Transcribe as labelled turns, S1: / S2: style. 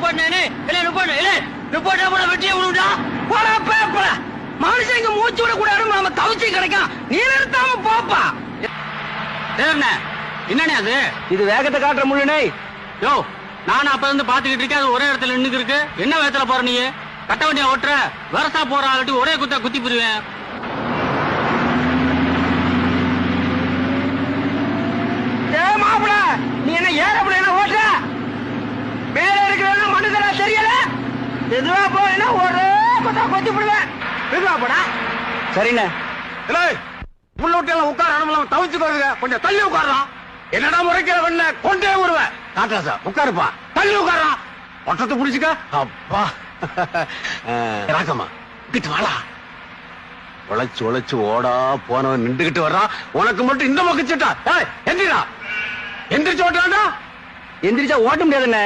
S1: நிப்பாட்டினே இல்ல நிப்பாட்டு இல்ல நிப்பாட்ட போட வெட்டியே விடுடா போடா பேப்பர மனுஷன் இங்க மூச்சு விட கூட நம்ம தவிச்சு கிடைக்கும் நீ நிறுத்தாம போப்பா என்னண்ணே அது இது வேகத்தை காட்டுற முழுனே யோ நானும் அப்ப இருந்து பாத்துக்கிட்டு இருக்கேன் அது ஒரே இடத்துல நின்னுக்கு இருக்கு என்ன வேகத்துல போற நீ கட்ட வண்டியா ஓட்டுற வரசா போற ஆள்ட்டி ஒரே குத்தா குத்தி போடுவேன் மாப்பிள நீ என்ன ஏறப்பட என்ன ஓட்டுற மேல இருக்கிற மனுஷனா தெரியல எதுவா போனா ஒரே குத்தா கொத்தி போடுவேன் எதுவா போடா சரிண்ணே புள்ள விட்டு உட்கார தவிச்சுக்கோங்க கொஞ்சம் தள்ளி உட்காரான் என்னடா முறைக்கிற பண்ண கொண்டே விடுவேன் காட்டாசா உட்காருப்பா தள்ளி உட்காரான் ஒட்டத்தை புடிச்சுக்க அப்பா ராக்கம்மா கிட்ட வாடா உழைச்சு உழைச்சு ஓடா போனவன் நின்றுகிட்டு வர்றான் உனக்கு மட்டும் இந்த மகிச்சுட்டா எந்திரா எந்திரிச்சு ஓட்டாண்டா எந்திரிச்சா ஓட்ட முடியாதுண்ணே